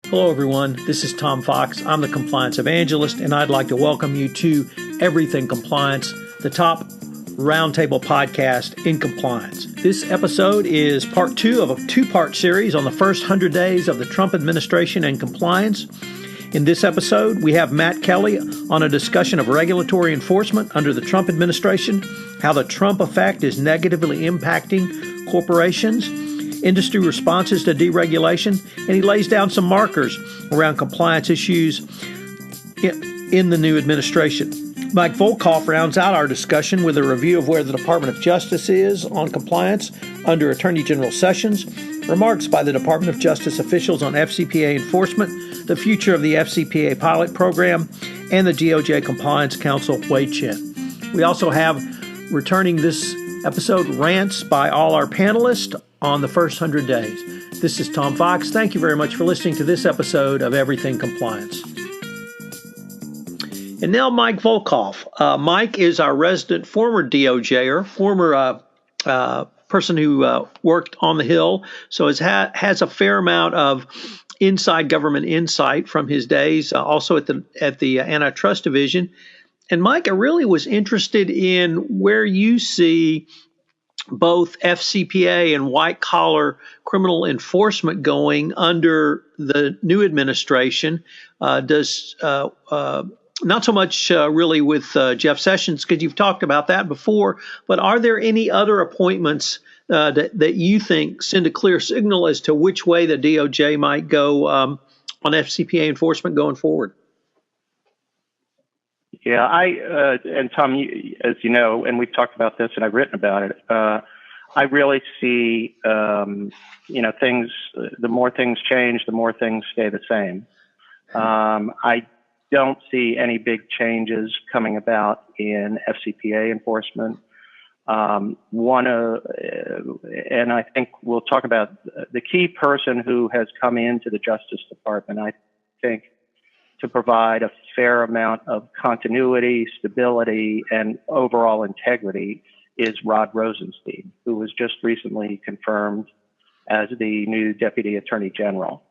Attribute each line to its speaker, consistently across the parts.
Speaker 1: Hello, everyone. This is Tom Fox. I'm the Compliance Evangelist, and I'd like to welcome you to Everything Compliance, the top roundtable podcast in compliance. This episode is part two of a two-part series on the first 100 days of the Trump administration and compliance. In this episode, we have Matt Kelly on a discussion of regulatory enforcement under the Trump administration, how the Trump effect is negatively impacting corporations, industry responses to deregulation, and he lays down some markers around compliance issues in the new administration. Mike Volkov rounds out our discussion with a review of where the Department of Justice is on compliance under Attorney General Sessions, remarks by the Department of Justice officials on FCPA enforcement, the future of the FCPA pilot program, and the DOJ Compliance Counsel, Wei Chen. We also have, returning this episode, rants by all our panelists on the first 100 days. This is Tom Fox. Thank you very much for listening to this episode of Everything Compliance. And now Mike Volkov. Mike is our resident former DOJer, former person who worked on the Hill, so has a fair amount of inside government insight from his days, also at the Antitrust Division. And Mike, I really was interested in where you see both FCPA and white-collar criminal enforcement going under the new administration. Not so much really with Jeff Sessions, because you've talked about that before, but are there any other appointments that you think send a clear signal as to which way the DOJ might go on FCPA enforcement going forward?
Speaker 2: Yeah, and Tom, as you know, and we've talked about this and I've written about it, I really see, things, the more things change, the more things stay the same. I don't see any big changes coming about in FCPA enforcement. And I think we'll talk about the key person who has come into the Justice Department, I think, to provide a fair amount of continuity, stability, and overall integrity is Rod Rosenstein, who was just recently confirmed as the new Deputy Attorney General.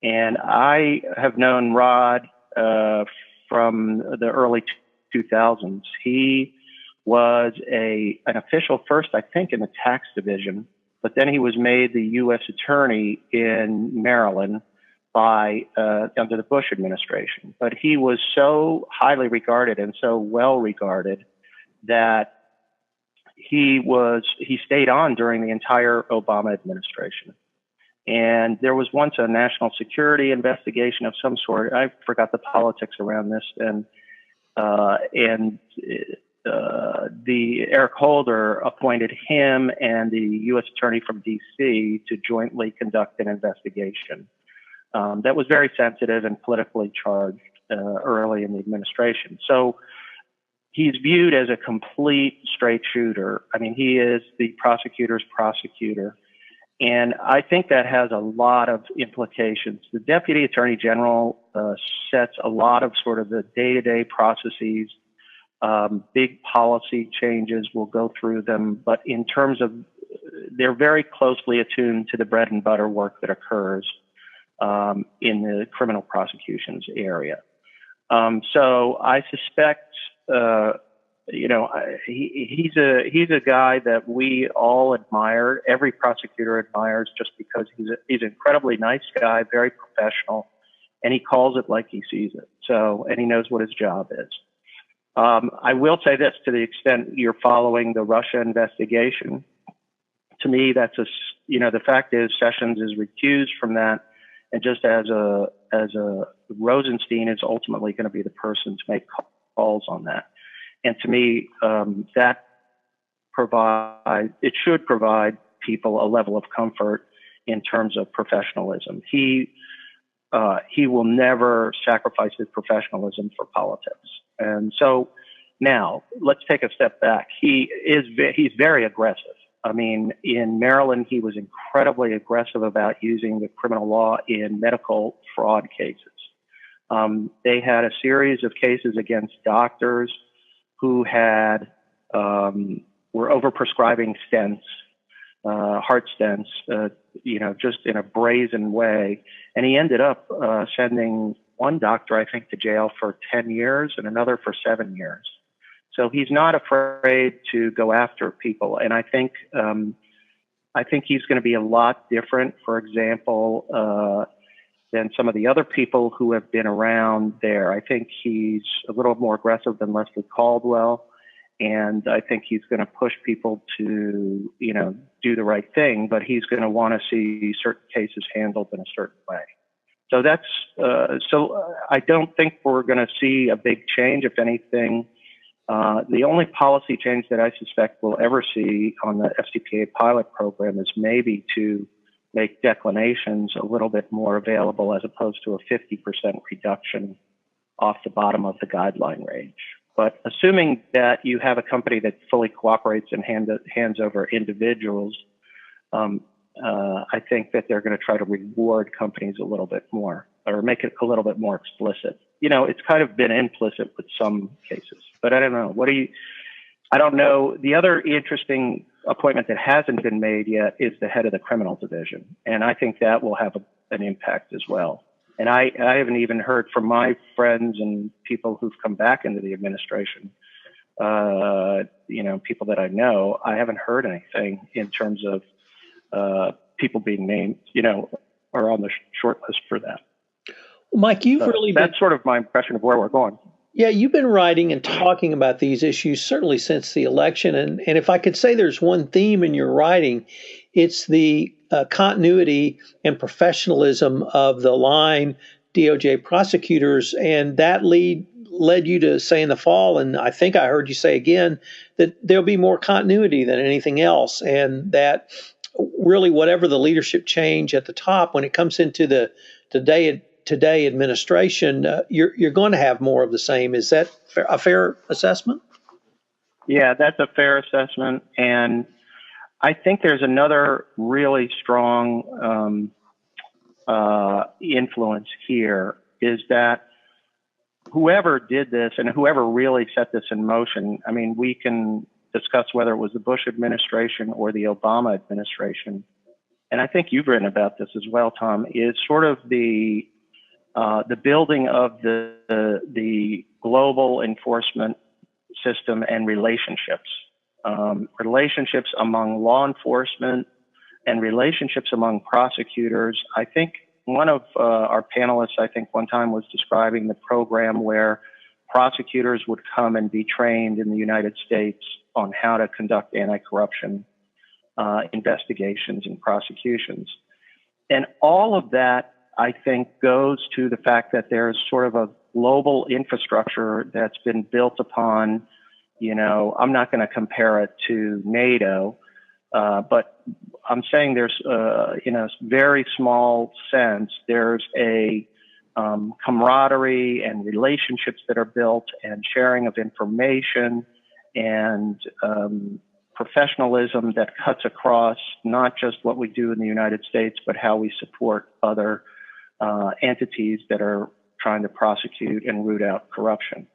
Speaker 2: And I have known Rod from the early 2000s. He was an official first, I think, in the tax division, but then he was made the U.S. Attorney in Maryland under the Bush administration. But he was so highly regarded and so well regarded that he stayed on during the entire Obama administration. And there was once a national security investigation of some sort. I forgot the politics around this. And the Eric Holder appointed him and the U.S. Attorney from D.C. to jointly conduct an investigation. That was very sensitive and politically charged early in the administration. So he's viewed as a complete straight shooter. I mean, he is the prosecutor's prosecutor. And I think that has a lot of implications. The Deputy Attorney General sets a lot of sort of the day-to-day processes. Big policy changes will go through them. But in terms of, they're very closely attuned to the bread and butter work that occurs in the criminal prosecutions area. So I suspect, he's a guy that we all admire. Every prosecutor admires, just because he's an incredibly nice guy, very professional, and he calls it like he sees it. So, and he knows what his job is. I will say this, to the extent you're following the Russia investigation, to me, that's the fact is Sessions is recused from that. And just as a Rosenstein is ultimately going to be the person to make calls on that. And to me, it should provide people a level of comfort in terms of professionalism. He will never sacrifice his professionalism for politics. And so now let's take a step back. He's very aggressive. I mean, in Maryland, he was incredibly aggressive about using the criminal law in medical fraud cases. They had a series of cases against doctors who were overprescribing stents heart stents, just in a brazen way. And he ended up sending one doctor, I think, to jail for 10 years and another for 7 years. So he's not afraid to go after people. And I think he's going to be a lot different, for example, than some of the other people who have been around there. I think he's a little more aggressive than Leslie Caldwell. And I think he's going to push people to, do the right thing, but he's going to want to see certain cases handled in a certain way. So I don't think we're going to see a big change. If anything, the only policy change that I suspect we'll ever see on the FCPA pilot program is maybe to make declinations a little bit more available as opposed to a 50% reduction off the bottom of the guideline range. But assuming that you have a company that fully cooperates and hands over individuals, I think that they're going to try to reward companies a little bit more or make it a little bit more explicit. It's kind of been implicit with some cases, but I don't know. I don't know. The other interesting appointment that hasn't been made yet is the head of the criminal division. And I think that will have an impact as well. And I haven't even heard from my friends and people who've come back into the administration, people that I know, I haven't heard anything in terms of people being named, or on the short list for that.
Speaker 1: Well, Mike,
Speaker 2: that's sort of my impression of where we're going.
Speaker 1: Yeah, you've been writing and talking about these issues certainly since the election. And if I could say there's one theme in your writing, it's the continuity and professionalism of the line DOJ prosecutors. And that led you to say in the fall, and I think I heard you say again, that there'll be more continuity than anything else. And that really whatever the leadership change at the top, when it comes into the today administration, you're going to have more of the same. Is that a fair assessment?
Speaker 2: Yeah, that's a fair assessment. And I think there's another really strong influence here is that whoever did this and whoever really set this in motion, I mean, we can discuss whether it was the Bush administration or the Obama administration. And I think you've written about this as well, Tom, is sort of the building of the global enforcement system and relationships among law enforcement and relationships among prosecutors. I think one of our panelists, one time was describing the program where prosecutors would come and be trained in the United States on how to conduct anti-corruption investigations and prosecutions. And all of that, I think, goes to the fact that there's sort of a global infrastructure that's been built upon, I'm not going to compare it to NATO, but I'm saying there's, in a very small sense, there's a camaraderie and relationships that are built and sharing of information and professionalism that cuts across not just what we do in the United States, but how we support other entities that are trying to prosecute and root out corruption.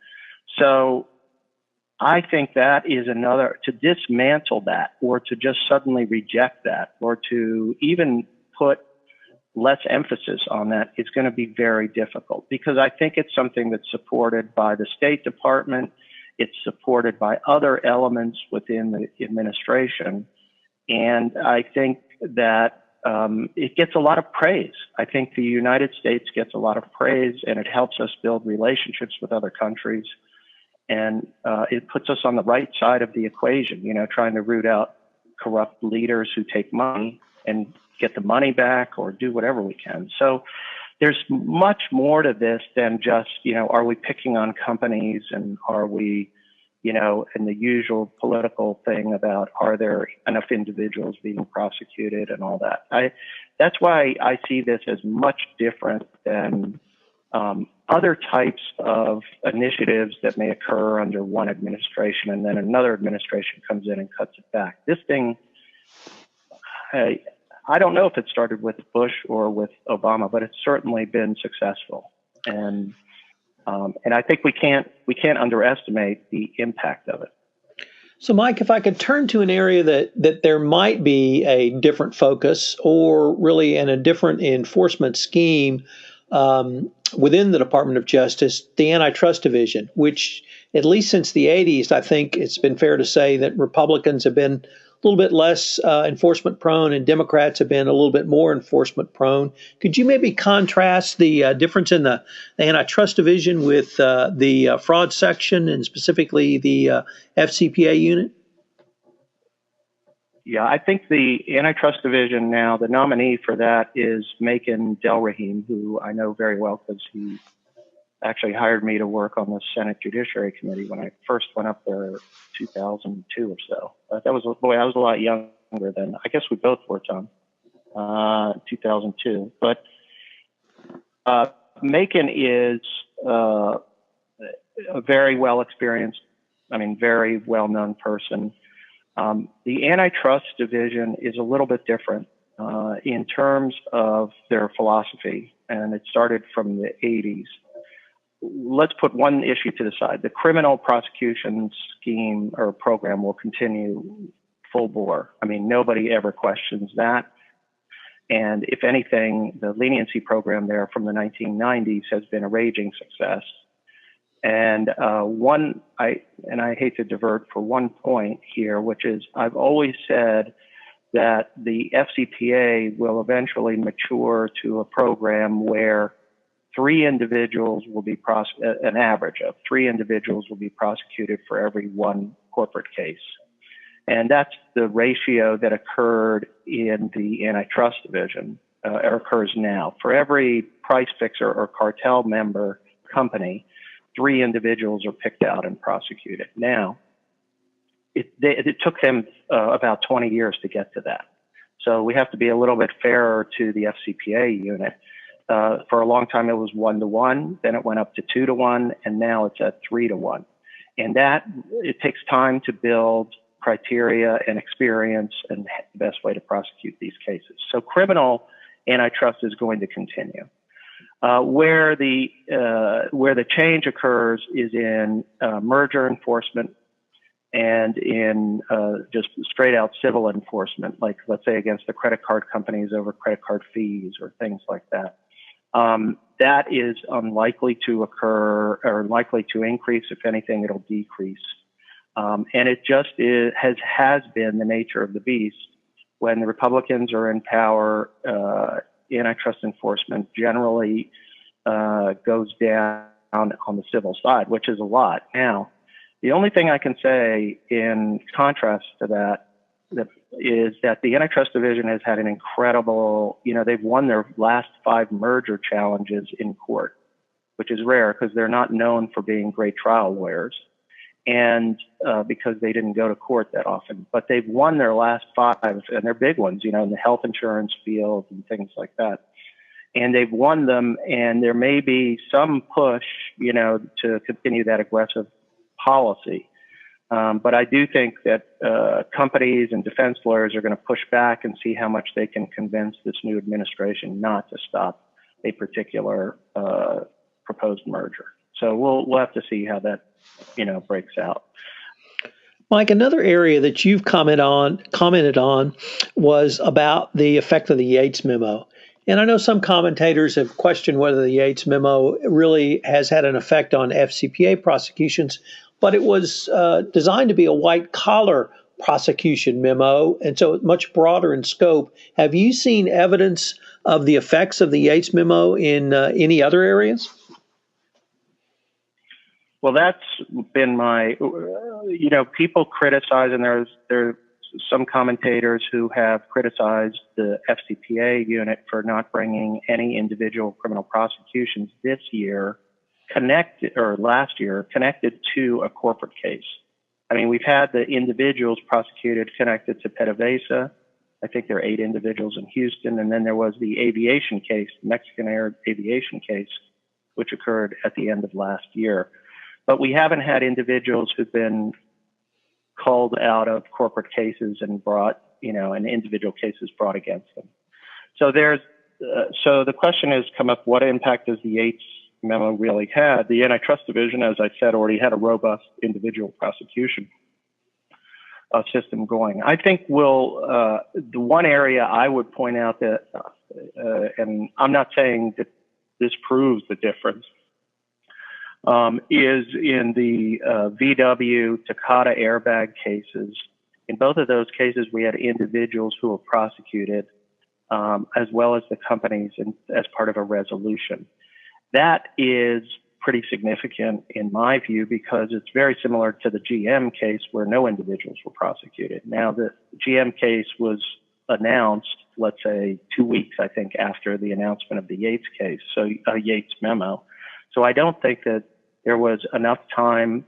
Speaker 2: So I think that is another, to dismantle that or to just suddenly reject that or to even put less emphasis on that is going to be very difficult because I think it's something that's supported by the State Department. It's supported by other elements within the administration. And I think that it gets a lot of praise. I think the United States gets a lot of praise and it helps us build relationships with other countries. And it puts us on the right side of the equation, trying to root out corrupt leaders who take money and get the money back or do whatever we can. So there's much more to this than just, are we picking on companies and are we, and the usual political thing about are there enough individuals being prosecuted and all that. That's why I see this as much different than other types of initiatives that may occur under one administration and then another administration comes in and cuts it back. This thing, I don't know if it started with Bush or with Obama, but it's certainly been successful. And I think we can't underestimate the impact of it.
Speaker 1: So, Mike, if I could turn to an area that there might be a different focus or really in a different enforcement scheme within the Department of Justice, the Antitrust Division, which at least since the 80s, I think it's been fair to say that Republicans have been a little bit less enforcement prone and Democrats have been a little bit more enforcement prone. Could you maybe contrast the difference in the Antitrust Division with the fraud section and specifically the FCPA unit?
Speaker 2: Yeah, I think the Antitrust Division now, the nominee for that is Macon Delrahim, who I know very well because he actually hired me to work on the Senate Judiciary Committee when I first went up there in 2002 or so. I was a lot younger then. I guess we both were, Tom, 2002. But Macon is a very very well-known person. The Antitrust Division is a little bit different in terms of their philosophy, and it started from the 80s. Let's put one issue to the side. The criminal prosecution scheme or program will continue full bore. I mean, nobody ever questions that. And if anything, the leniency program there from the 1990s has been a raging success. And I hate to divert for one point here, which is I've always said that the FCPA will eventually mature to a program where an average of 3 individuals will be prosecuted for every one corporate case. And that's the ratio that occurred in the Antitrust Division, or occurs now. For every price fixer or cartel member company, 3 individuals are picked out and prosecuted. Now, it took them about 20 years to get to that. So we have to be a little bit fairer to the FCPA unit. For a long time, it was 1-to-1, then it went up to 2-to-1, and now it's at 3-to-1. And it takes time to build criteria and experience and the best way to prosecute these cases. So criminal antitrust is going to continue. Where the change occurs is in merger enforcement and in just straight out civil enforcement, like let's say against the credit card companies over credit card fees or things like that. That is unlikely to occur or likely to increase. If anything, it'll decrease. And it just has been the nature of the beast. When the Republicans are in power, antitrust enforcement generally goes down on the civil side, which is a lot. Now, the only thing I can say in contrast to that is that the Antitrust Division has had an incredible, they've won their last 5 merger challenges in court, which is rare because they're not known for being great trial lawyers and because they didn't go to court that often. But they've won their last 5, and they're big ones, in the health insurance field and things like that. And they've won them, and there may be some push, to continue that aggressive policy. But I do think that companies and defense lawyers are going to push back and see how much they can convince this new administration not to stop a particular proposed merger. So we'll have to see how that breaks out.
Speaker 1: Mike, another area that you've commented on was about the effect of the Yates memo. And I know some commentators have questioned whether the Yates memo really has had an effect on FCPA prosecutions, but it was designed to be a white-collar prosecution memo, and so much broader in scope. Have you seen evidence of the effects of the Yates memo in any other areas?
Speaker 2: Well, that's been my, people criticize, and there's some commentators who have criticized the FCPA unit for not bringing any individual criminal prosecutions this year last year connected to a corporate case. I mean, we've had the individuals prosecuted connected to PDVSA. I think there are 8 individuals in Houston. And then there was the aviation case, the Mexican Air aviation case, which occurred at the end of last year. But we haven't had individuals who've been called out of corporate cases and brought, and individual cases brought against them. So so the question has come up, what impact does the Yates memo really had? The Antitrust Division, as I said, already had a robust individual prosecution system going. I think the one area I would point out that, and I'm not saying that this proves the difference, is in the VW Takata airbag cases. In both of those cases, we had individuals who were prosecuted, as well as the companies as part of a resolution. That is pretty significant in my view, because it's very similar to the GM case where no individuals were prosecuted. Now, the GM case was announced, let's say 2 weeks, I think, after the announcement of the Yates case, so a Yates memo. So I don't think that there was enough time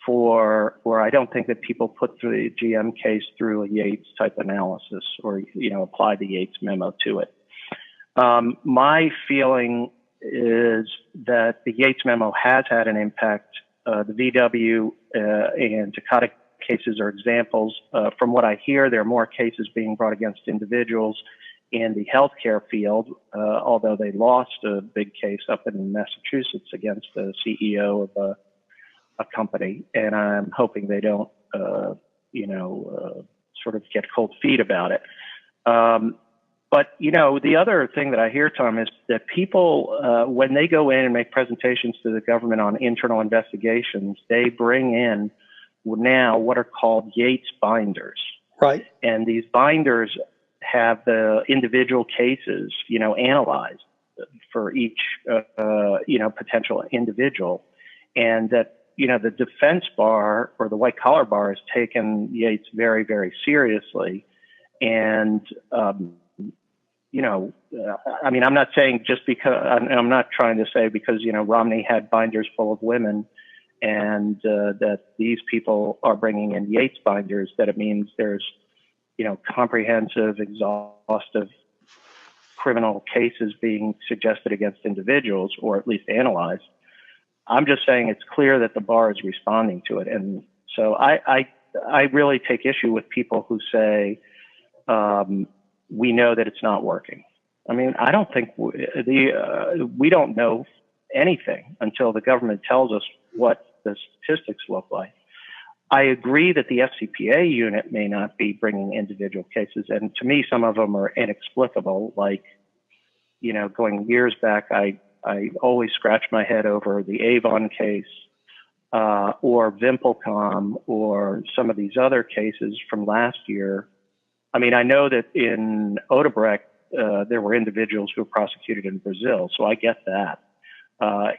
Speaker 2: or I don't think that people put through the GM case through a Yates type analysis or, apply the Yates memo to it. My feeling is that the Yates memo has had an impact. The VW and Takata cases are examples. From what I hear, there are more cases being brought against individuals in the healthcare field, although they lost a big case up in Massachusetts against the CEO of a company. And I'm hoping they don't, sort of get cold feet about it. But, the other thing that I hear, Tom, is that people, when they go in and make presentations to the government on internal investigations, they bring in now what are called Yates binders.
Speaker 1: Right.
Speaker 2: And these binders have the individual cases, analyzed for each, potential individual. And that, the defense bar or the white collar bar has taken Yates very, very seriously. And, I'm not saying just because, I'm not trying to say because, Romney had binders full of women and that these people are bringing in Yates binders, that it means there's, comprehensive, exhaustive criminal cases being suggested against individuals, or at least analyzed. I'm just saying it's clear that the bar is responding to it. And so I really take issue with people who say, we know that it's not working. I mean, I don't think we don't know anything until the government tells us what the statistics look like. I agree that the FCPA unit may not be bringing individual cases. And to me, some of them are inexplicable. Like, going years back, I always scratch my head over the Avon case, or VimpelCom, or some of these other cases from last year. I mean, I know that in Odebrecht, there were individuals who were prosecuted in Brazil, so I get that.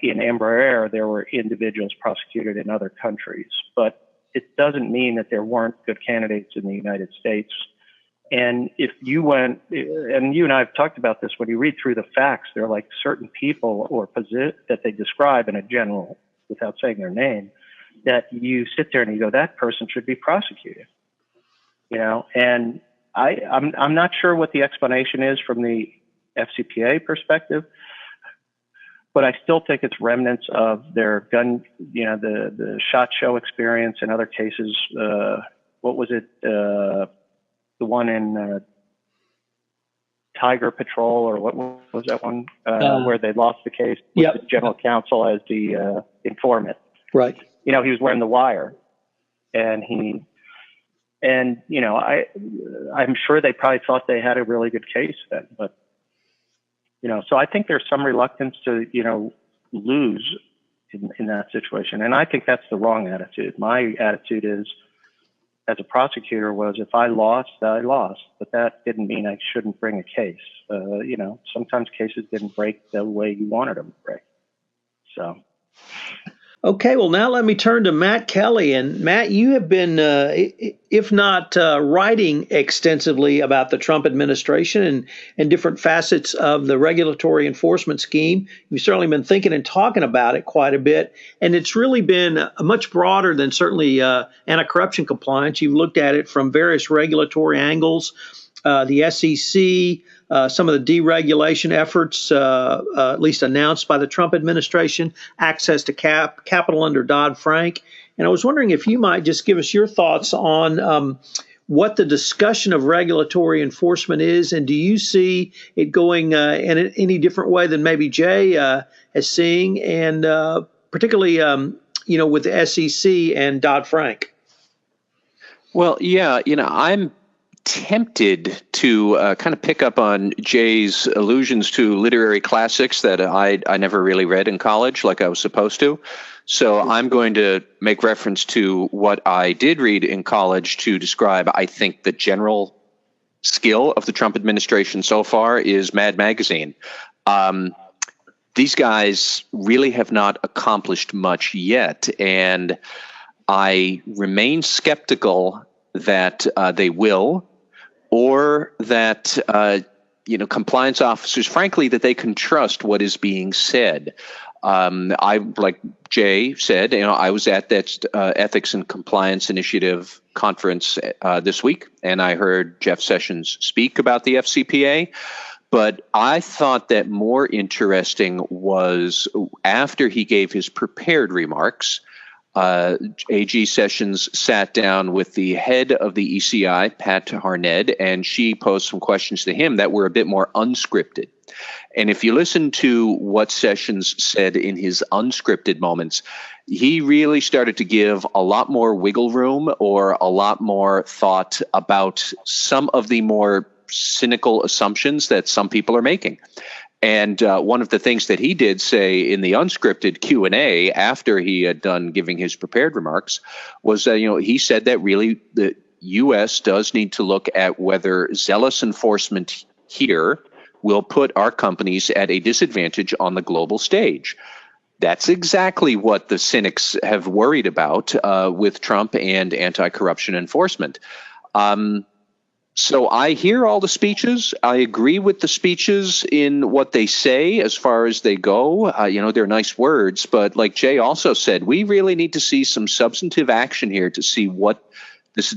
Speaker 2: In Embraer, there were individuals prosecuted in other countries, but it doesn't mean that there weren't good candidates in the United States. And if you went, and you and I have talked about this, when you read through the facts, there are like certain people or that they describe in a general, without saying their name, that you sit there and you go, that person should be prosecuted. And I'm not sure what the explanation is from the FCPA perspective, but I still think it's remnants of their gun, the SHOT Show experience and other cases. What was it? The one in Tiger Patrol, or what was that one where they lost the case with the general counsel as the informant? Right. He was wearing the wire, and I'm sure they probably thought they had a really good case then, but, so I think there's some reluctance to, lose in that situation. And I think that's the wrong attitude. My attitude is, as a prosecutor, was if I lost, I lost, but that didn't mean I shouldn't bring a case. Sometimes cases didn't break the way you wanted them to break. So.
Speaker 1: Okay, well, now let me turn to Matt Kelly. And Matt, you have been, if not writing extensively about the Trump administration and different facets of the regulatory enforcement scheme, you've certainly been thinking and talking about it quite a bit. And it's really been much broader than certainly anti-corruption compliance. You've looked at it from various regulatory angles, the SEC, some of the deregulation efforts, at least announced by the Trump administration, access to capital under Dodd-Frank. And I was wondering if you might just give us your thoughts on what the discussion of regulatory enforcement is, and do you see it going in any different way than maybe Jay is seeing, and particularly, with the SEC and Dodd-Frank?
Speaker 3: Well, yeah, I'm tempted to kind of pick up on Jay's allusions to literary classics that I never really read in college like I was supposed to. So I'm going to make reference to what I did read in college to describe, I think, the general skill of the Trump administration so far is Mad Magazine. These guys really have not accomplished much yet, and I remain skeptical that they will, or that compliance officers, frankly, that they can trust what is being said. I, like Jay said, I was at that Ethics and Compliance Initiative conference this week, and I heard Jeff Sessions speak about the FCPA. But I thought that more interesting was after he gave his prepared remarks, AG Sessions sat down with the head of the ECI, Pat Harned, and she posed some questions to him that were a bit more unscripted. And if you listen to what Sessions said in his unscripted moments, he really started to give a lot more wiggle room or a lot more thought about some of the more cynical assumptions that some people are making. And one of the things that he did say in the unscripted Q&A after he had done giving his prepared remarks was that, he said that really the U.S. does need to look at whether zealous enforcement here will put our companies at a disadvantage on the global stage. That's exactly what the cynics have worried about with Trump and anti-corruption enforcement. So I hear all the speeches. I agree with the speeches in what they say as far as they go. They're nice words, but like Jay also said, we really need to see some substantive action here to see what this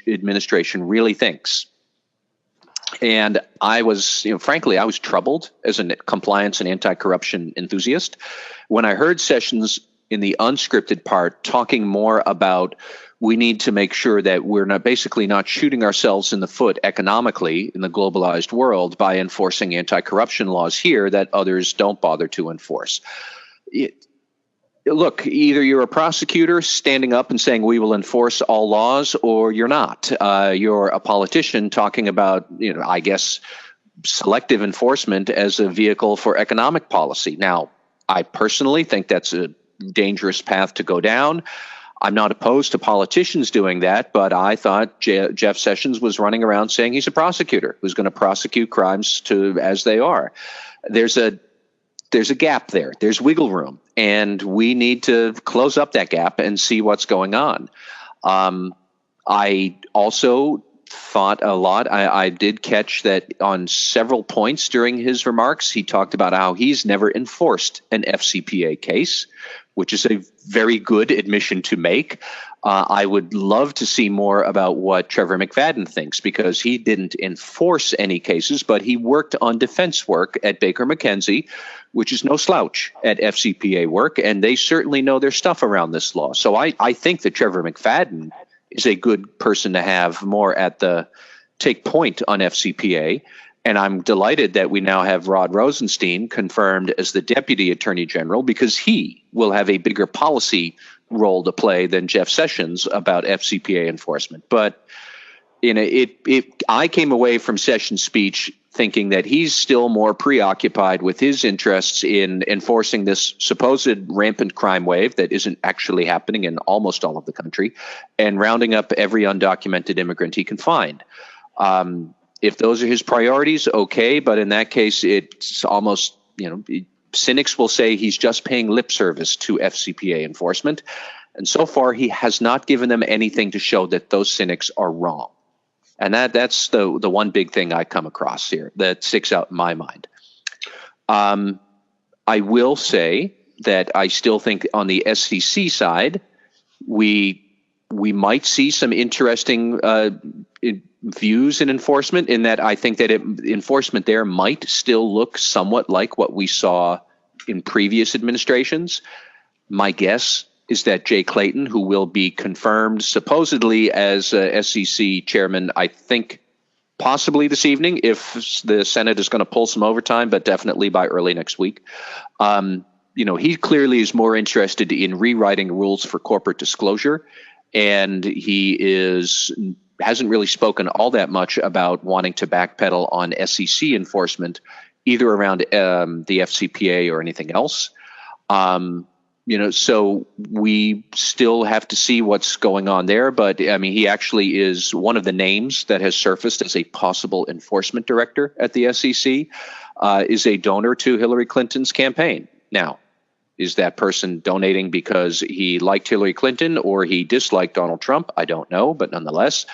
Speaker 3: administration really thinks. And I was, frankly, I was troubled as a compliance and anti-corruption enthusiast when I heard Sessions in the unscripted part talking more about we need to make sure that we're not shooting ourselves in the foot economically in the globalized world by enforcing anti-corruption laws here that others don't bother to enforce. Look, either you're a prosecutor standing up and saying we will enforce all laws, or you're not. You're a politician talking about, I guess, selective enforcement as a vehicle for economic policy. Now, I personally think that's a dangerous path to go down. I'm not opposed to politicians doing that, but I thought Jeff Sessions was running around saying he's a prosecutor who's going to prosecute crimes as they are. There's a gap there. There's wiggle room, and we need to close up that gap and see what's going on. I also thought a lot. I did catch that on several points during his remarks, he talked about how he's never enforced an FCPA case, which is a very good admission to make. I would love to see more about what Trevor McFadden thinks, because he didn't enforce any cases, but he worked on defense work at Baker McKenzie, which is no slouch at FCPA work, and they certainly know their stuff around this law. So I think that Trevor McFadden is a good person to have more at the take point on FCPA. And I'm delighted that we now have Rod Rosenstein confirmed as the Deputy Attorney General, because he will have a bigger policy role to play than Jeff Sessions about FCPA enforcement. But I came away from Sessions' speech thinking that he's still more preoccupied with his interests in enforcing this supposed rampant crime wave that isn't actually happening in almost all of the country, and rounding up every undocumented immigrant he can find. If those are his priorities, okay, but in that case, it's almost, cynics will say he's just paying lip service to FCPA enforcement. And so far, he has not given them anything to show that those cynics are wrong. And that's the one big thing I come across here that sticks out in my mind. I will say that I still think on the SEC side, we might see some interesting views in enforcement, in that I think that enforcement there might still look somewhat like what we saw in previous administrations. My guess is that Jay Clayton, who will be confirmed supposedly as SEC chairman, I think possibly this evening, if the Senate is going to pull some overtime, but definitely by early next week. He clearly is more interested in rewriting rules for corporate disclosure and he hasn't really spoken all that much about wanting to backpedal on SEC enforcement, either around the FCPA or anything else. So we still have to see what's going on there. But I mean, he actually is one of the names that has surfaced as a possible enforcement director at the SEC, is a donor to Hillary Clinton's campaign. Now, is that person donating because he liked Hillary Clinton or he disliked Donald Trump? I don't know, but nonetheless,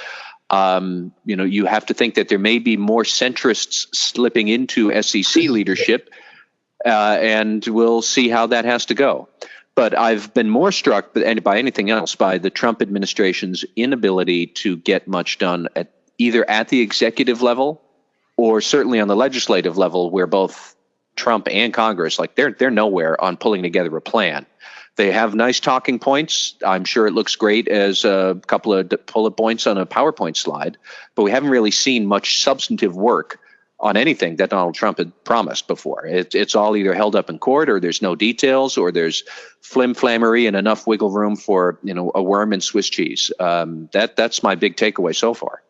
Speaker 3: you have to think that there may be more centrists slipping into SEC leadership, and we'll see how that has to go. But I've been more struck by anything else by the Trump administration's inability to get much done either at the executive level or certainly on the legislative level, where both Trump and Congress, they're nowhere on pulling together a plan. They have nice talking points. I'm sure it looks great as a couple of bullet points on a PowerPoint slide, but we haven't really seen much substantive work on anything that Donald Trump had promised before. It's all either held up in court, or there's no details, or there's flim-flammery and enough wiggle room for a worm in Swiss cheese. That's my big takeaway so far.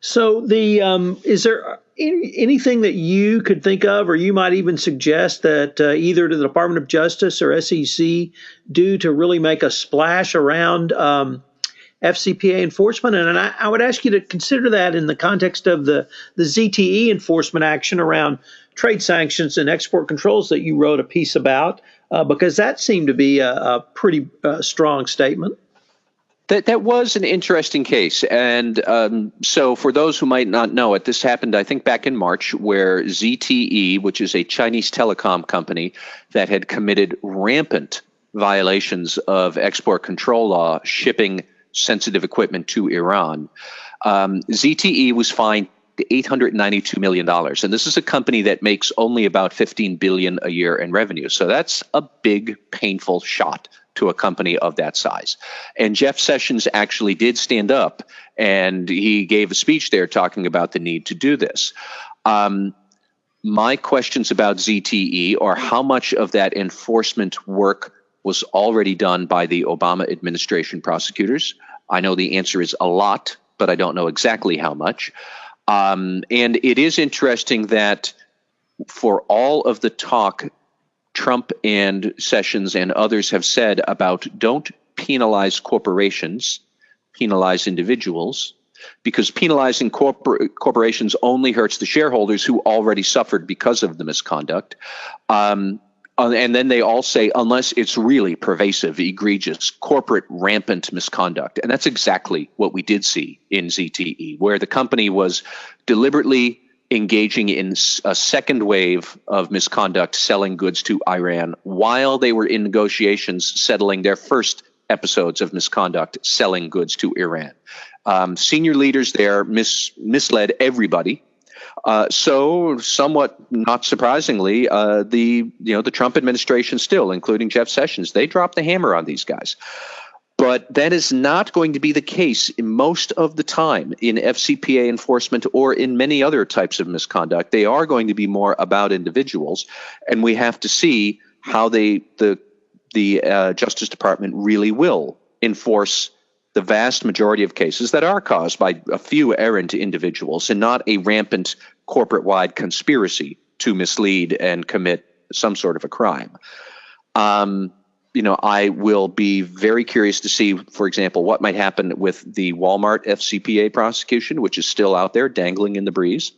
Speaker 1: So is there anything that you could think of, or you might even suggest that either to the Department of Justice or SEC do to really make a splash around FCPA enforcement? And I would ask you to consider that in the context of the ZTE enforcement action around trade sanctions and export controls that you wrote a piece about, because that seemed to be a pretty strong statement.
Speaker 3: That was an interesting case. And so for those who might not know it, this happened, I think, back in March, where ZTE, which is a Chinese telecom company that had committed rampant violations of export control law, shipping sensitive equipment to Iran. ZTE was fined $892 million. And this is a company that makes only about $15 billion a year in revenue. So that's a big, painful shot to a company of that size. And Jeff Sessions actually did stand up, and he gave a speech there talking about the need to do this. My questions about ZTE are how much of that enforcement work was already done by the Obama administration prosecutors. I know the answer is a lot, but I don't know exactly how much. And it is interesting that for all of the talk Trump and Sessions and others have said about don't penalize corporations, penalize individuals, because penalizing corporations only hurts the shareholders who already suffered because of the misconduct. And then they all say, unless it's really pervasive, egregious, corporate rampant misconduct. And that's exactly what we did see in ZTE, where the company was deliberately engaging in a second wave of misconduct, selling goods to Iran, while they were in negotiations settling their first episodes of misconduct, selling goods to Iran. Senior leaders there misled everybody. So somewhat not surprisingly, the Trump administration still, including Jeff Sessions, they dropped the hammer on these guys. But that is not going to be the case in most of the time in FCPA enforcement or in many other types of misconduct. They are going to be more about individuals, and we have to see how the Justice Department really will enforce the vast majority of cases that are caused by a few errant individuals and not a rampant corporate-wide conspiracy to mislead and commit some sort of a crime. I will be very curious to see, for example, what might happen with the Walmart FCPA prosecution, which is still out there dangling in the breeze.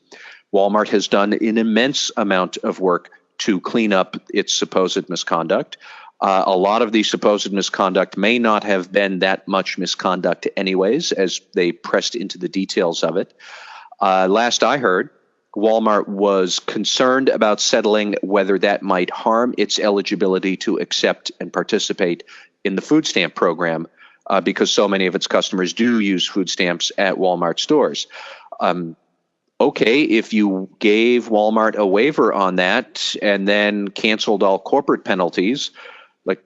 Speaker 3: Walmart has done an immense amount of work to clean up its supposed misconduct. A lot of the supposed misconduct may not have been that much misconduct anyways, as they pressed into the details of it. Last I heard, Walmart was concerned about settling whether that might harm its eligibility to accept and participate in the food stamp program, because so many of its customers do use food stamps at Walmart stores. Okay, if you gave Walmart a waiver on that and then canceled all corporate penalties,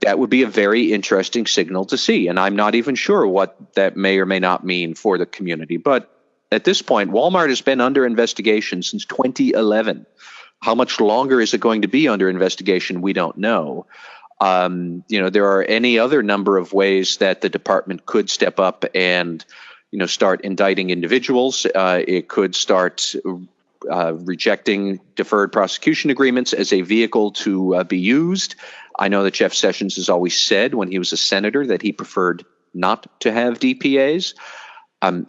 Speaker 3: that would be a very interesting signal to see. And I'm not even sure what that may or may not mean for the community. But at this point, Walmart has been under investigation since 2011. How much longer is it going to be under investigation? We don't know. There are any other number of ways that the department could step up and, start indicting individuals. It could start rejecting deferred prosecution agreements as a vehicle to be used. I know that Jeff Sessions has always said when he was a senator that he preferred not to have DPAs.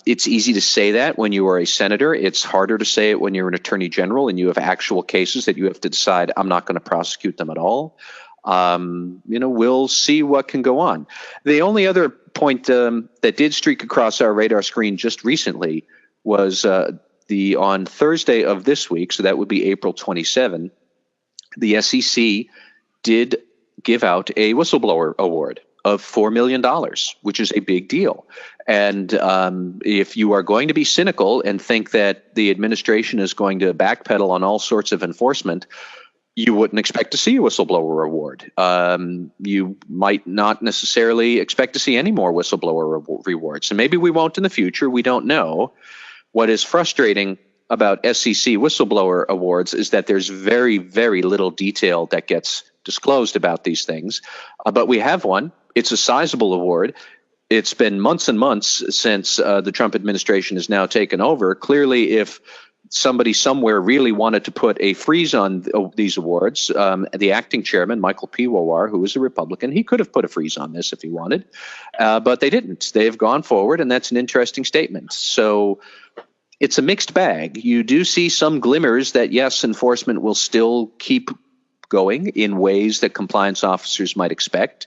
Speaker 3: It's easy to say that when you are a senator. It's harder to say it when you're an attorney general and you have actual cases that you have to decide, I'm not going to prosecute them at all. We'll see what can go on. The only other point that did streak across our radar screen just recently was on Thursday of this week, so that would be April 27, the SEC did give out a whistleblower award of $4 million, which is a big deal. And if you are going to be cynical and think that the administration is going to backpedal on all sorts of enforcement, you wouldn't expect to see a whistleblower award. You might not necessarily expect to see any more whistleblower rewards. And maybe we won't in the future. We don't know. What is frustrating about SEC whistleblower awards is that there's very, very little detail that gets disclosed about these things. But we have one. It's a sizable award. It's been months and months since the Trump administration has now taken over. Clearly, if somebody somewhere really wanted to put a freeze on these awards, the acting chairman, Michael P. Wawar, who is a Republican, he could have put a freeze on this if he wanted, but they didn't. They have gone forward, and that's an interesting statement. So it's a mixed bag. You do see some glimmers that, yes, enforcement will still keep going in ways that compliance officers might expect.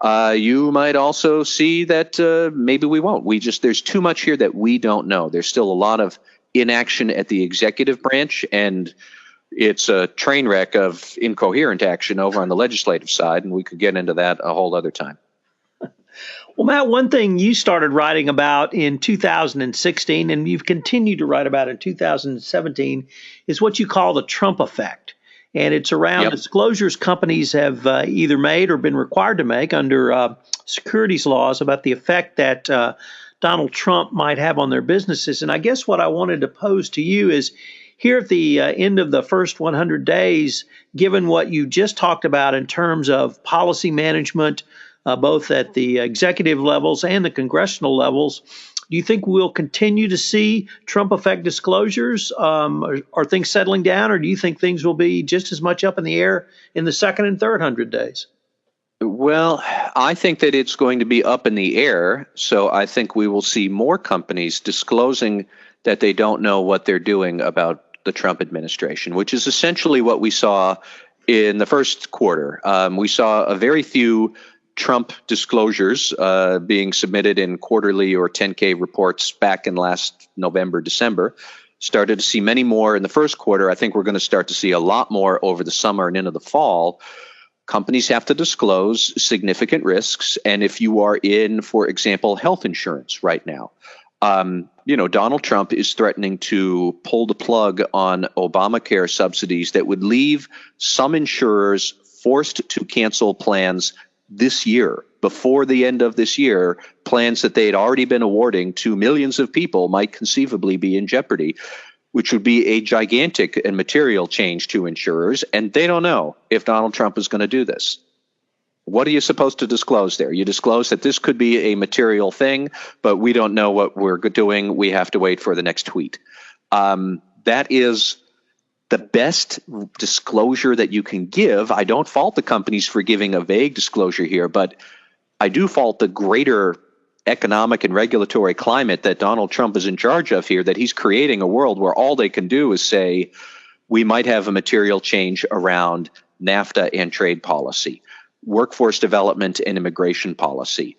Speaker 3: You might also see that maybe we won't. There's too much here that we don't know. There's still a lot of inaction at the executive branch, and it's a train wreck of incoherent action over on the legislative side, and we could get into that a whole other time.
Speaker 1: Well, Matt, one thing you started writing about in 2016, and you've continued to write about in 2017, is what you call the Trump effect. And it's around disclosures companies have either made or been required to make under securities laws about the effect that Donald Trump might have on their businesses. And I guess what I wanted to pose to you is, here at the end of the first 100 days, given what you just talked about in terms of policy management, both at the executive levels and the congressional levels, do you think we'll continue to see Trump effect disclosures? Are things settling down, or do you think things will be just as much up in the air in the second and third 100 days?
Speaker 3: Well, I think that it's going to be up in the air. So I think we will see more companies disclosing that they don't know what they're doing about the Trump administration, which is essentially what we saw in the first quarter. We saw a very few Trump disclosures being submitted in quarterly or 10K reports back in last November, December. Started to see many more in the first quarter. I think we're going to start to see a lot more over the summer and into the fall. Companies have to disclose significant risks. And if you are in, for example, health insurance right now, Donald Trump is threatening to pull the plug on Obamacare subsidies that would leave some insurers forced to cancel plans this year. Before the end of this year, plans that they had already been awarding to millions of people might conceivably be in jeopardy, which would be a gigantic and material change to insurers. And they don't know if Donald Trump is going to do this. What are you supposed to disclose there? You disclose that this could be a material thing, but we don't know what we're doing. We have to wait for the next tweet. That is the best disclosure that you can give. I don't fault the companies for giving a vague disclosure here, but I do fault the greater economic and regulatory climate that Donald Trump is in charge of here, that he's creating a world where all they can do is say, we might have a material change around NAFTA and trade policy, workforce development and immigration policy,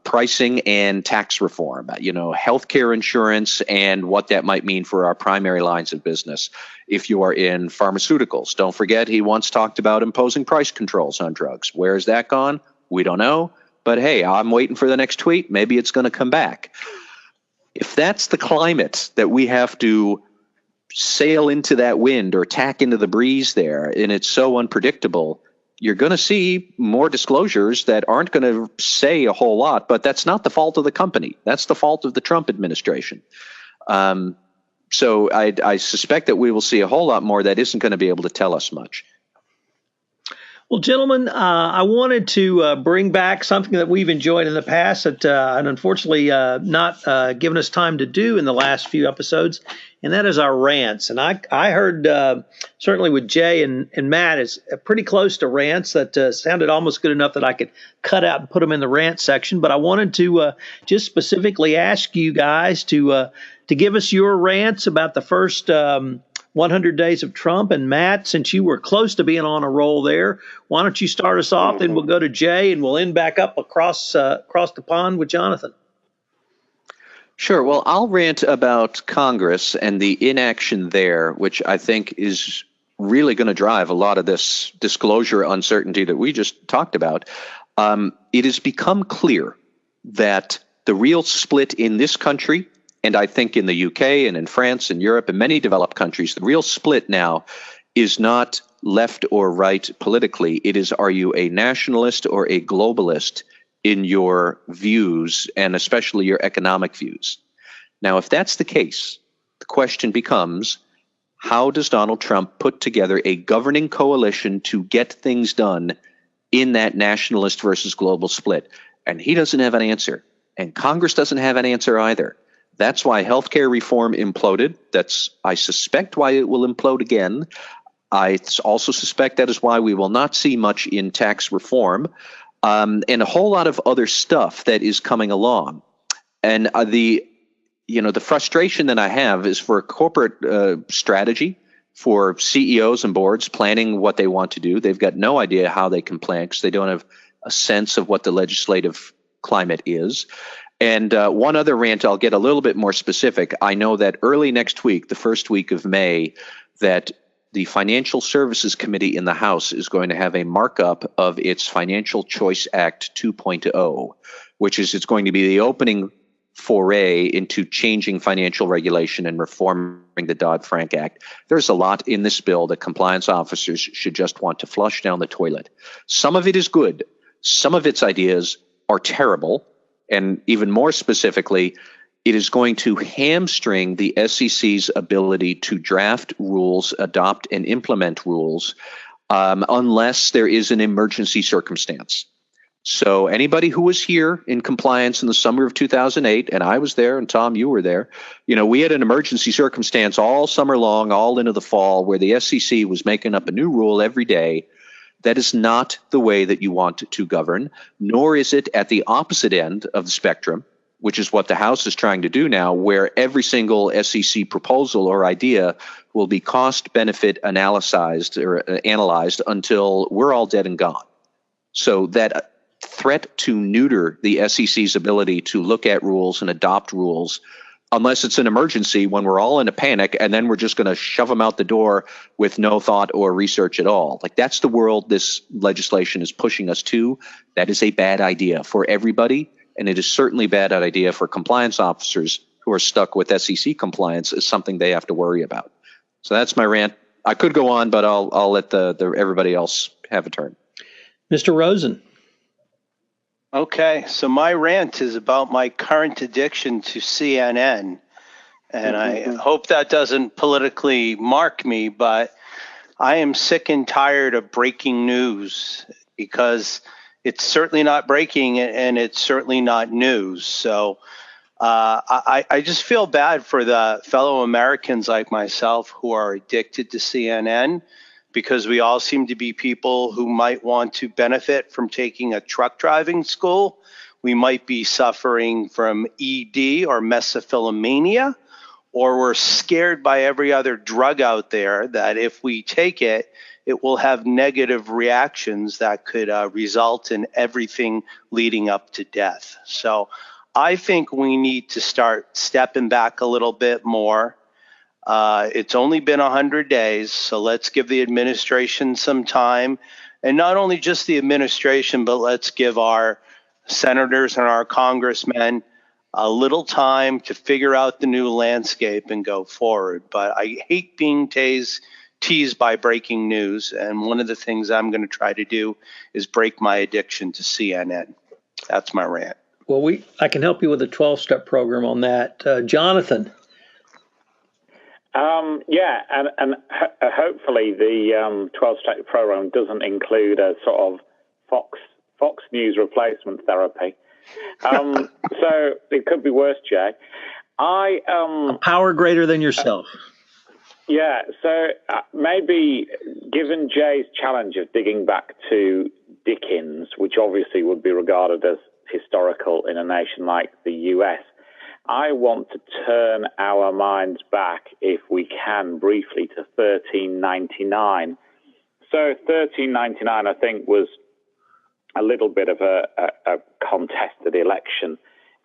Speaker 3: pricing and tax reform, healthcare insurance and what that might mean for our primary lines of business. If you are in pharmaceuticals, don't forget he once talked about imposing price controls on drugs. Where has that gone? We don't know. But hey, I'm waiting for the next tweet. Maybe it's going to come back. If that's the climate that we have to sail into that wind or tack into the breeze there, and it's so unpredictable, you're going to see more disclosures that aren't going to say a whole lot, but that's not the fault of the company. That's the fault of the Trump administration. So I suspect that we will see a whole lot more that isn't going to be able to tell us much.
Speaker 1: Well, gentlemen, I wanted to bring back something that we've enjoyed in the past that, and unfortunately, not given us time to do in the last few episodes, and that is our rants. And I heard certainly with Jay and Matt, it's pretty close to rants that sounded almost good enough that I could cut out and put them in the rant section. But I wanted to just specifically ask you guys to give us your rants about the first 100 days of Trump. And Matt, since you were close to being on a roll there, why don't you start us off? Then we'll go to Jay, and we'll end back up across the pond with Jonathan.
Speaker 3: Sure. Well, I'll rant about Congress and the inaction there, which I think is really going to drive a lot of this disclosure uncertainty that we just talked about. It has become clear that the real split in this country, and I think in the UK and in France and Europe and many developed countries, the real split now is not left or right politically. It is, are you a nationalist or a globalist in your views, and especially your economic views? Now, if that's the case, the question becomes, how does Donald Trump put together a governing coalition to get things done in that nationalist versus global split? And he doesn't have an answer, and Congress doesn't have an answer either. That's why healthcare reform imploded. That's, I suspect, why it will implode again. I also suspect that is why we will not see much in tax reform, and a whole lot of other stuff that is coming along. And the frustration that I have is for corporate strategy, for CEOs and boards planning what they want to do. They've got no idea how they can plan because they don't have a sense of what the legislative climate is. And one other rant, I'll get a little bit more specific. I know that early next week, the first week of May, that the Financial Services Committee in the House is going to have a markup of its Financial Choice Act 2.0, which is it's going to be the opening foray into changing financial regulation and reforming the Dodd-Frank Act. There's a lot in this bill that compliance officers should just want to flush down the toilet. Some of it is good. Some of its ideas are terrible. And even more specifically, it is going to hamstring the SEC's ability to draft rules, adopt and implement rules, unless there is an emergency circumstance. So anybody who was here in compliance in the summer of 2008, and I was there, and Tom, you were there, we had an emergency circumstance all summer long, all into the fall, where the SEC was making up a new rule every day. That is not the way that you want to govern, nor is it at the opposite end of the spectrum, which is what the House is trying to do now, where every single SEC proposal or idea will be cost-benefit analyzed until we're all dead and gone. So that threat to neuter the SEC's ability to look at rules and adopt rules, unless it's an emergency when we're all in a panic, and then we're just going to shove them out the door with no thought or research at all. Like, that's the world this legislation is pushing us to. That is a bad idea for everybody, and it is certainly a bad idea for compliance officers who are stuck with SEC compliance as something they have to worry about. So that's my rant. I could go on, but I'll let the everybody else have a turn.
Speaker 1: Mr. Rosen.
Speaker 4: Okay, so my rant is about my current addiction to CNN, and I hope that doesn't politically mark me, but I am sick and tired of breaking news, because it's certainly not breaking and it's certainly not news. So I just feel bad for the fellow Americans like myself who are addicted to CNN, because we all seem to be people who might want to benefit from taking a truck driving school. We might be suffering from ED or mesophilomania, or we're scared by every other drug out there that if we take it, it will have negative reactions that could result in everything leading up to death. So I think we need to start stepping back a little bit more. It's only been 100 days, so let's give the administration some time. And not only just the administration, but let's give our senators and our congressmen a little time to figure out the new landscape and go forward. But I hate being teased by breaking news. And one of the things I'm going to try to do is break my addiction to CNN. That's my rant.
Speaker 1: Well, I can help you with a 12-step program on that. Jonathan.
Speaker 5: Yeah, and hopefully the 12-step program doesn't include a sort of Fox News replacement therapy. So it could be worse, Jay.
Speaker 1: A power greater than yourself.
Speaker 5: Yeah, so maybe given Jay's challenge of digging back to Dickens, which obviously would be regarded as historical in a nation like the US, I want to turn our minds back, if we can, briefly to 1399. So 1399, I think, was a little bit of a contested election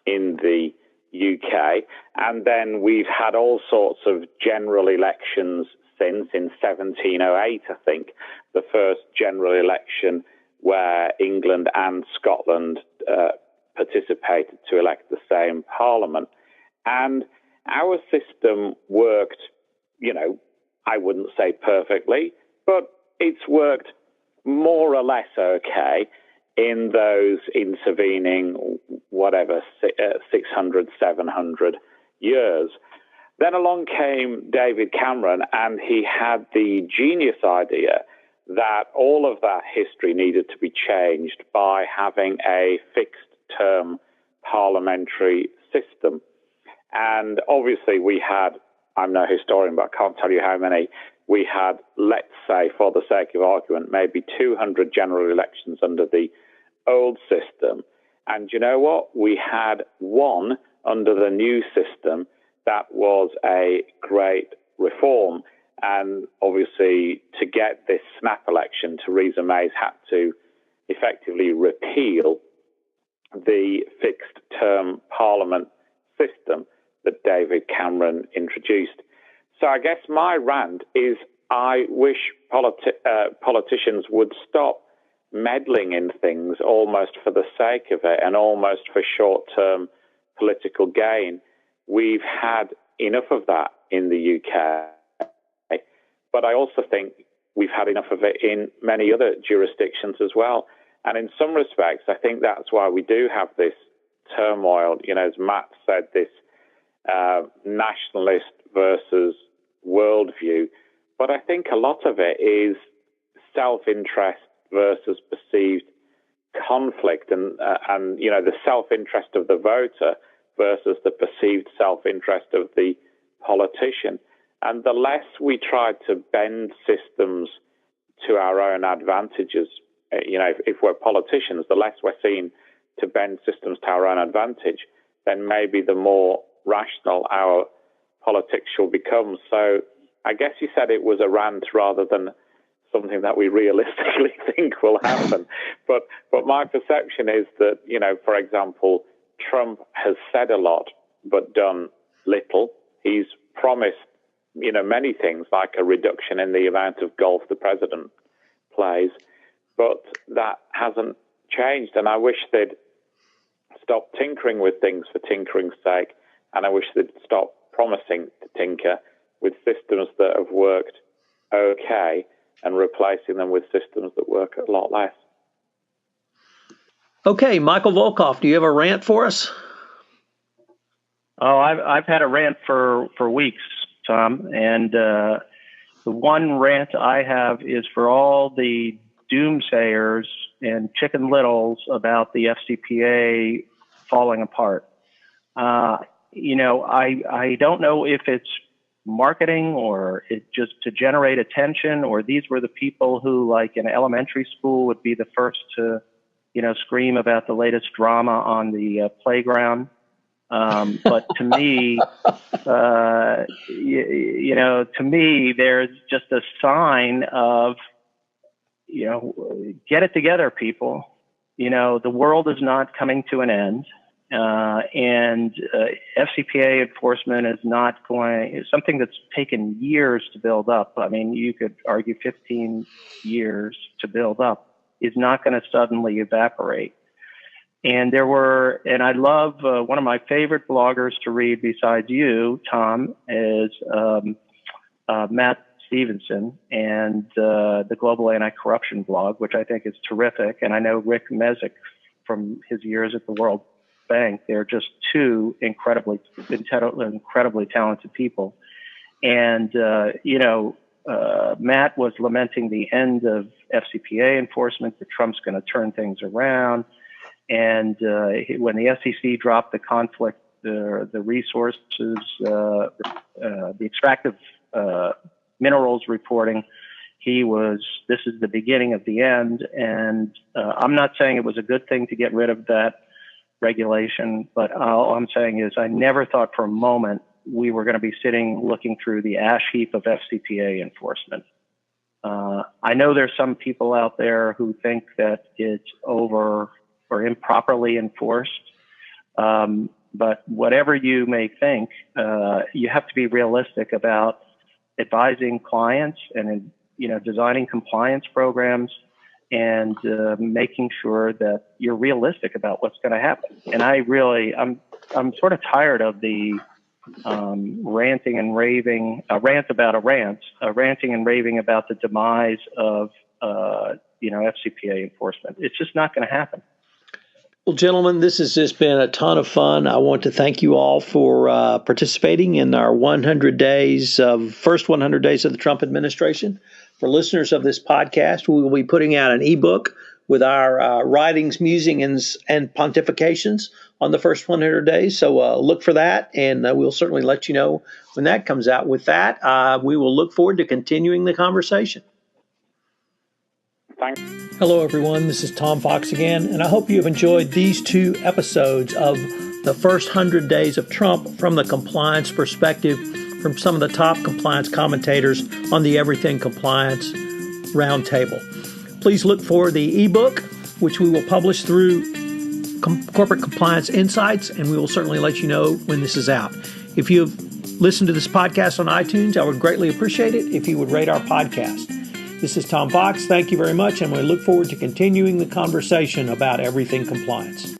Speaker 5: in the UK. And then we've had all sorts of general elections since. In 1708, I think, the first general election where England and Scotland participated to elect the same parliament. And our system worked, I wouldn't say perfectly, but it's worked more or less okay in those intervening, 600, 700 years. Then along came David Cameron, and he had the genius idea that all of that history needed to be changed by having a fixed-term parliamentary system. And obviously we had, I'm no historian, but I can't tell you how many, we had, let's say, for the sake of argument, maybe 200 general elections under the old system. And you know what? We had one under the new system that was a great reform. And obviously, to get this snap election, Theresa May had to effectively repeal the fixed-term parliament system that David Cameron introduced. So I guess my rant is I wish politicians would stop meddling in things almost for the sake of it and almost for short-term political gain. We've had enough of that in the UK, but I also think we've had enough of it in many other jurisdictions as well. And in some respects, I think that's why we do have this turmoil, as Matt said, this nationalist versus worldview. But I think a lot of it is self-interest versus perceived conflict, and the self-interest of the voter versus the perceived self-interest of the politician. And the less we try to bend systems to our own advantages, if we're politicians, the less we're seen to bend systems to our own advantage, then maybe the more rational our politics shall become. So I guess you said it was a rant rather than something that we realistically think will happen. But my perception is that, for example, Trump has said a lot but done little. He's promised, many things like a reduction in the amount of golf the president plays, but that hasn't changed. And I wish they'd stop tinkering with things for tinkering's sake, and I wish they'd stop promising to tinker with systems that have worked okay and replacing them with systems that work a lot less.
Speaker 1: Okay, Michael Volkov, do you have a rant for us?
Speaker 2: Oh, I've had a rant for weeks, Tom, and the one rant I have is for all the doomsayers and Chicken Littles about the FCPA falling apart. I don't know if it's marketing or it just to generate attention, or these were the people who, like in elementary school, would be the first to, scream about the latest drama on the playground. But to me, there's just a sign of, get it together, people. The world is not coming to an end. And FCPA enforcement is not it's something that's taken years to build up. I mean, you could argue 15 years to build up is not going to suddenly evaporate. And I love, one of my favorite bloggers to read besides you, Tom, is Matt Stevenson and the Global Anti-Corruption blog, which I think is terrific. And I know Rick Mezek from his years at the World Bank. They're just two incredibly talented people. And, Matt was lamenting the end of FCPA enforcement, that Trump's going to turn things around. And when the SEC dropped the conflict, the resources, the extractive minerals reporting, this is the beginning of the end. And I'm not saying it was a good thing to get rid of that regulation, but all I'm saying is I never thought for a moment we were going to be looking through the ash heap of FCPA enforcement. I know there's some people out there who think that it's over or improperly enforced. But whatever you may think, you have to be realistic about advising clients and, designing compliance programs and making sure that you're realistic about what's going to happen. And I'm sort of tired of the ranting and raving, ranting and raving about the demise of, FCPA enforcement. It's just not going to happen.
Speaker 1: Well, gentlemen, this has just been a ton of fun. I want to thank you all for participating in our first 100 days of the Trump administration. For listeners of this podcast, we will be putting out an ebook with our writings, musings, and pontifications on the first 100 days. So look for that, and we'll certainly let you know when that comes out. With that, we will look forward to continuing the conversation.
Speaker 5: Thanks.
Speaker 1: Hello, everyone. This is Tom Fox again, and I hope you have enjoyed these 2 episodes of the first 100 days of Trump from the compliance perspective, from some of the top compliance commentators on the Everything Compliance Roundtable. Please look for the ebook, which we will publish through Corporate Compliance Insights, and we will certainly let you know when this is out. If you've listened to this podcast on iTunes, I would greatly appreciate it if you would rate our podcast. This is Tom Fox. Thank you very much, and we look forward to continuing the conversation about everything compliance.